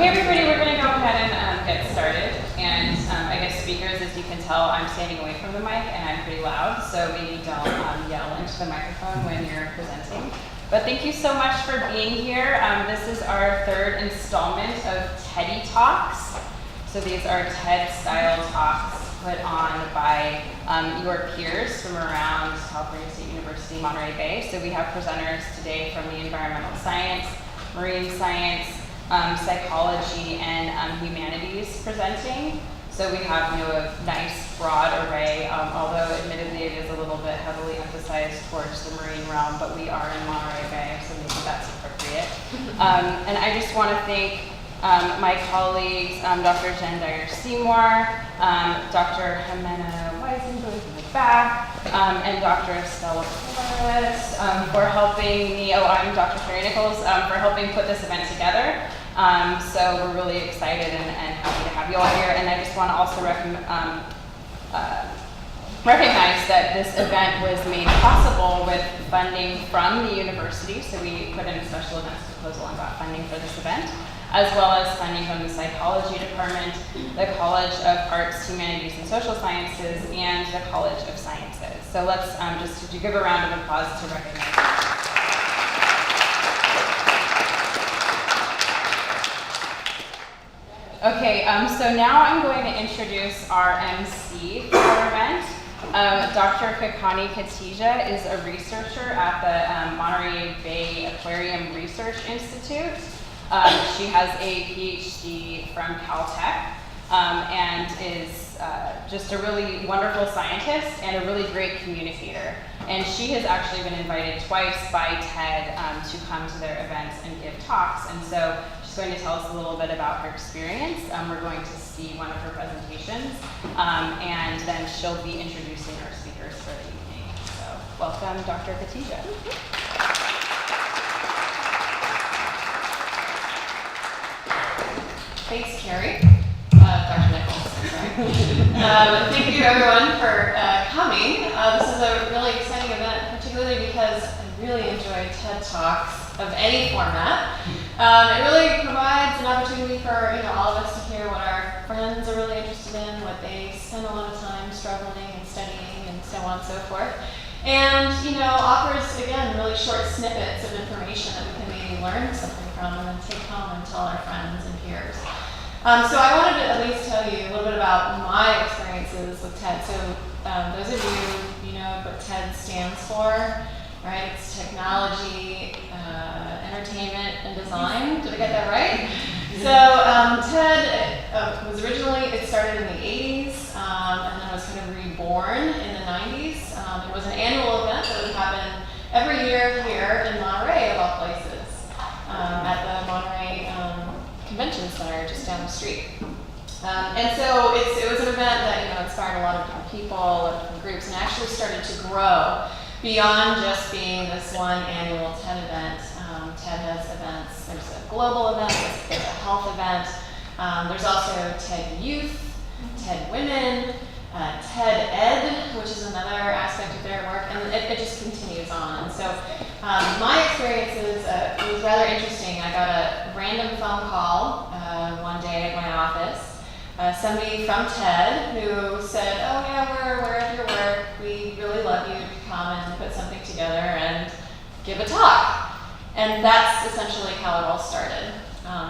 Okay, everybody, we're going to go ahead and get started. And I guess speakers, as you can tell, I'm standing away from the mic and I'm pretty loud, so maybe don't yell into the microphone when you're presenting. But thank you so much for being here. This is our third installment of TEDdy Talks. So these are TED-style talks put on by your peers from around California State University, Monterey Bay. So we have presenters today from the environmental science, marine science, psychology, and humanities presenting. So we have a nice broad array, although admittedly it is a little bit heavily emphasized towards the marine realm, but we are in Monterey Bay, so maybe that's appropriate. And I just want to thank my colleagues, Dr. Jen Dyer-Seymour, Dr. Jimena Weisenberg in the back, and Dr. Estella Flores for helping me, I'm Dr. Sherry Nichols, for helping put this event together. So we're really excited and happy to have you all here. And I just want to also recognize that this event was made possible with funding from the university. So we put in a special events proposal and got funding for this event, as well as funding from the psychology department, the College of Arts, Humanities, and Social Sciences, and the College of Sciences. So let's just give a round of applause to recognize them. Okay, so now I'm going to introduce our MC for our event. Dr. Kekani Khatija is a researcher at the Monterey Bay Aquarium Research Institute. She has a PhD from Caltech and is just a really wonderful scientist and a really great communicator. And she has actually been invited twice by TED to come to their events and give talks. And so she's going to tell us a little bit about her experience. We're going to see one of her presentations, and then she'll be introducing our speakers for the evening. So welcome, Dr. Khatija. Thanks, Carrie. Dr. Nichols, sorry. Thank you, everyone, for coming. This is a really exciting event, particularly because I really enjoy TED Talks of any format. It really provides an opportunity for all of us to hear what our friends are really interested in, what they spend a lot of time struggling and studying, and so on and so forth. And offers, again, really short snippets of information that we can maybe learn something from and then take home and tell our friends and peers. So I wanted to at least tell you a little bit about my experiences with TED. So those of you know what TED stands for, right? It's technology, entertainment, and design. Did I get that right? So TED was originally, it started in the 80s, and then it was kind of reborn in the 90s. It was an annual event that would happen every year here in Monterey, of all places, at the Monterey Convention Center just down the street. And so it was an event that inspired a lot of different people, a lot of different groups, and actually started to grow beyond just being this one annual TED event. TED has events. There's a global event, there's a health event. There's also TED Youth, TED Women, TED Ed, which is another aspect of their work, and it just continues on. And so my experiences, it was rather interesting. I got a random phone call one day at my office. Somebody from TED who said, "Oh yeah, we're aware of your work. We really love you to come and put something together and give a talk." And that's essentially how it all started.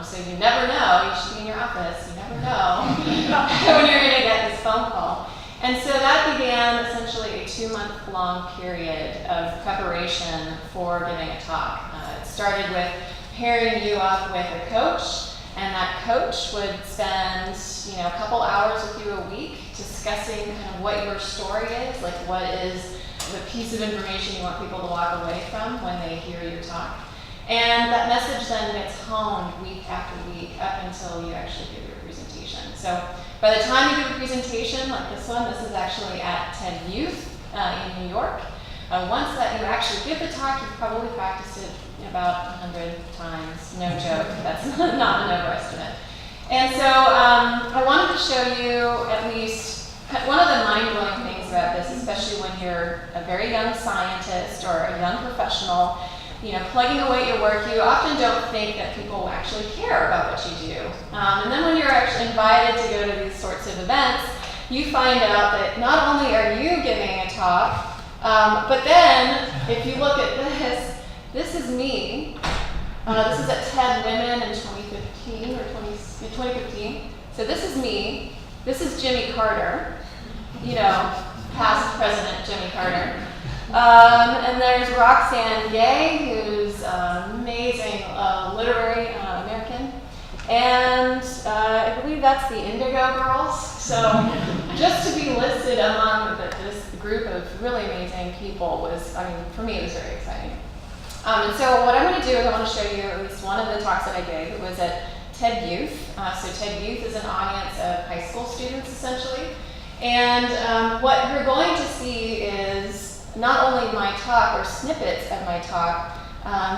So you never know, you should be in your office, you never know when you're going to get this phone call. And so that began essentially a 2-month-long period of preparation for giving a talk. It started with pairing you up with a coach, and that coach would spend a couple hours with you a week discussing kind of what your story is, like what is the piece of information you want people to walk away from when they hear your talk. And that message then gets honed week after week up until you actually give your presentation. So by the time you give a presentation like this one, this is actually at TED Youth in New York. Once that you actually give the talk, you've probably practiced it about 100 times. No joke, that's not an overestimate. And so I wanted to show you at least one of the mind-blowing things about this, especially when you're a very young scientist or a young professional, plugging away at your work, you often don't think that people actually care about what you do. And then when you're actually invited to go to these sorts of events, you find out that not only are you giving a talk, but then if you look at this is me. This is at TED Women in 2015. So this is me. This is Jimmy Carter, past President Jimmy Carter. And there's Roxane Gay, who's an amazing literary American. And I believe that's the Indigo Girls. So just to be listed among this group of really amazing people for me, it was very exciting. And so what I'm going to do is I want to show you at least one of the talks that I gave. It was at TED Youth. So TED Youth is an audience of high school students, essentially. And what you're going to see is not only my talk or snippets of my talk,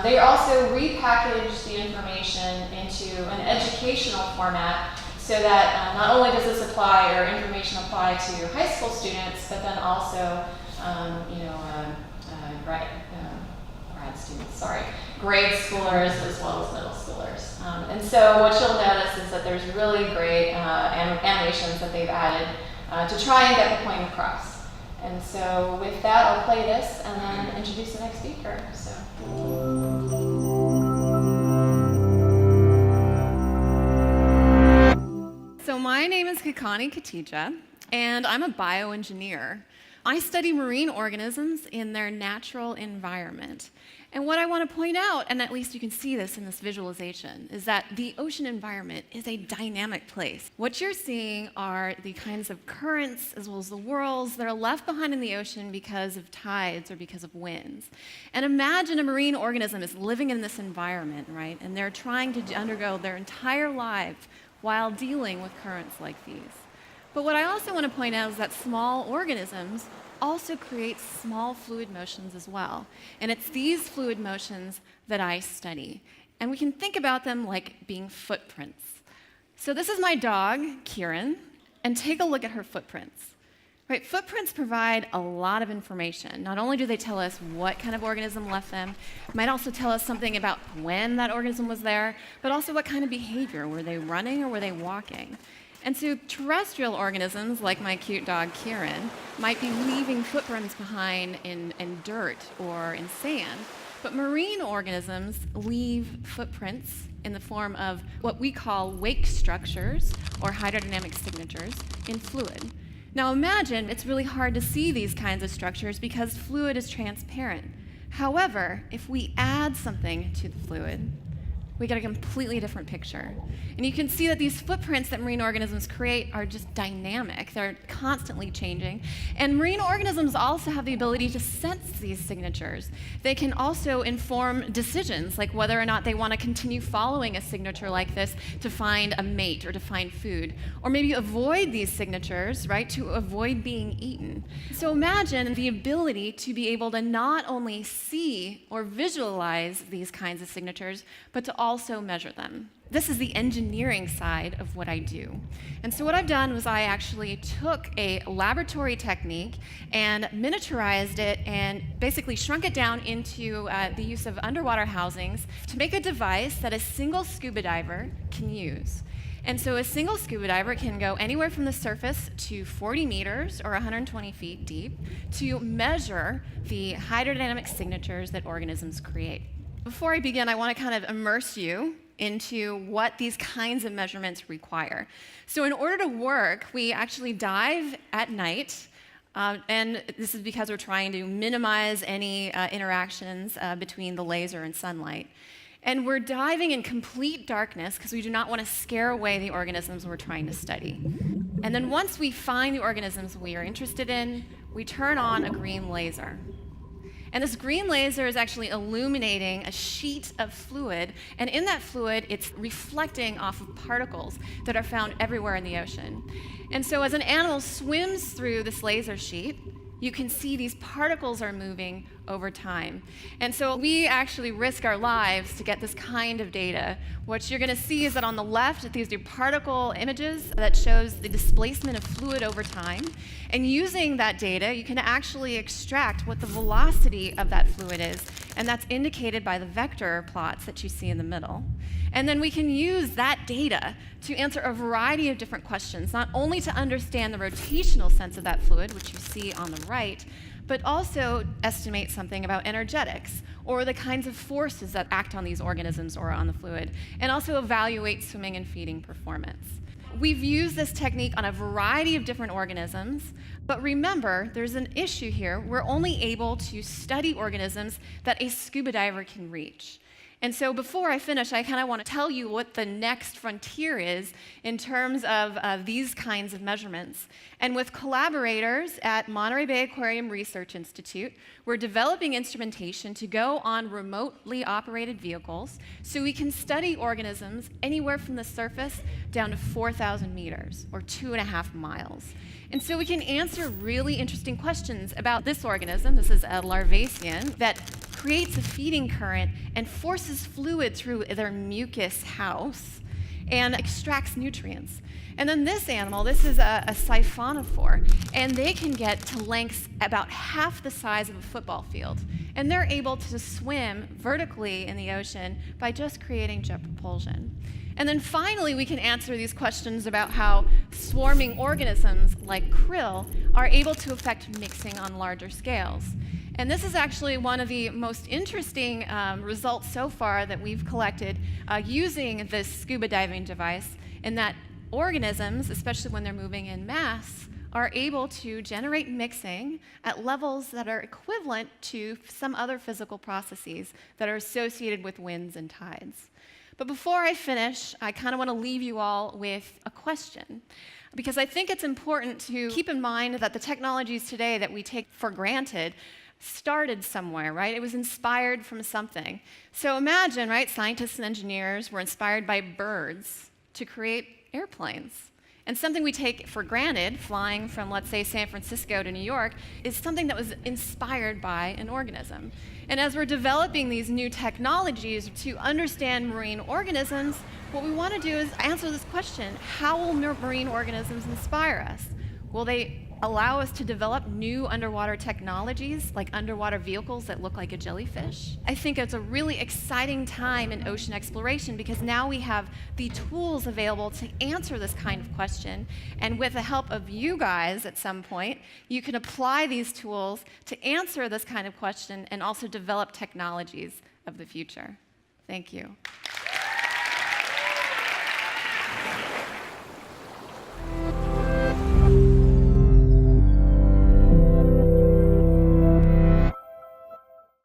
they also repackage the information into an educational format so that not only does this apply or information apply to high school students, but then also grade schoolers as well as middle schoolers. And so what you'll notice is that there's really great animations that they've added to try and get the point across. And so with that, I'll play this and then introduce the next speaker. So my name is Kekani Katija, and I'm a bioengineer. I study marine organisms in their natural environment. And what I want to point out, and at least you can see this in this visualization, is that the ocean environment is a dynamic place. What you're seeing are the kinds of currents as well as the whirls that are left behind in the ocean because of tides or because of winds. And imagine a marine organism is living in this environment, right? And they're trying to undergo their entire life while dealing with currents like these. But what I also want to point out is that small organisms also create small fluid motions as well. And it's these fluid motions that I study. And we can think about them like being footprints. So this is my dog, Kieran, and take a look at her footprints. Right, footprints provide a lot of information. Not only do they tell us what kind of organism left them, it might also tell us something about when that organism was there, but also what kind of behavior. Were they running or were they walking? And so terrestrial organisms, like my cute dog Kieran, might be leaving footprints behind in dirt or in sand. But marine organisms leave footprints in the form of what we call wake structures or hydrodynamic signatures in fluid. Now imagine it's really hard to see these kinds of structures because fluid is transparent. However, if we add something to the fluid, we get a completely different picture. And you can see that these footprints that marine organisms create are just dynamic. They're constantly changing. And marine organisms also have the ability to sense these signatures. They can also inform decisions, like whether or not they want to continue following a signature like this to find a mate or to find food, or maybe avoid these signatures, right, to avoid being eaten. So imagine the ability to be able to not only see or visualize these kinds of signatures, but to also measure them. This is the engineering side of what I do. And so what I've done was I actually took a laboratory technique and miniaturized it and basically shrunk it down into the use of underwater housings to make a device that a single scuba diver can use. And so a single scuba diver can go anywhere from the surface to 40 meters or 120 feet deep to measure the hydrodynamic signatures that organisms create. Before I begin, I want to kind of immerse you into what these kinds of measurements require. So in order to work, we actually dive at night, and this is because we're trying to minimize any interactions between the laser and sunlight. And we're diving in complete darkness because we do not want to scare away the organisms we're trying to study. And then once we find the organisms we are interested in, we turn on a green laser. And this green laser is actually illuminating a sheet of fluid, and in that fluid, it's reflecting off of particles that are found everywhere in the ocean. And so as an animal swims through this laser sheet, you can see these particles are moving over time. And so we actually risk our lives to get this kind of data. What you're going to see is that on the left, these are particle images that shows the displacement of fluid over time. And using that data, you can actually extract what the velocity of that fluid is and that's indicated by the vector plots that you see in the middle. And then we can use that data to answer a variety of different questions, not only to understand the rotational sense of that fluid, which you see on the right, but also estimate something about energetics, or the kinds of forces that act on these organisms or on the fluid, and also evaluate swimming and feeding performance. We've used this technique on a variety of different organisms, but remember, there's an issue here. We're only able to study organisms that a scuba diver can reach. And so before I finish, I kind of want to tell you what the next frontier is in terms of these kinds of measurements. And with collaborators at Monterey Bay Aquarium Research Institute, we're developing instrumentation to go on remotely operated vehicles so we can study organisms anywhere from the surface down to 4,000 meters, or 2.5 miles. And so we can answer really interesting questions about this organism. This is a larvacean that creates a feeding current and forces fluid through their mucus house and extracts nutrients. And then this animal, this is a siphonophore, and they can get to lengths about half the size of a football field. And they're able to swim vertically in the ocean by just creating jet propulsion. And then finally, we can answer these questions about how swarming organisms like krill are able to affect mixing on larger scales. And this is actually one of the most interesting results so far that we've collected using this scuba diving device, in that organisms, especially when they're moving in mass, are able to generate mixing at levels that are equivalent to some other physical processes that are associated with winds and tides. But before I finish, I kind of want to leave you all with a question, because I think it's important to keep in mind that the technologies today that we take for granted started somewhere, right? It was inspired from something. So imagine, right, scientists and engineers were inspired by birds to create airplanes. And something we take for granted, flying from, let's say, San Francisco to New York, is something that was inspired by an organism. And as we're developing these new technologies to understand marine organisms, what we want to do is answer this question: how will marine organisms inspire us? Will they allow us to develop new underwater technologies, like underwater vehicles that look like a jellyfish? I think it's a really exciting time in ocean exploration, because now we have the tools available to answer this kind of question. And with the help of you guys at some point, you can apply these tools to answer this kind of question and also develop technologies of the future. Thank you.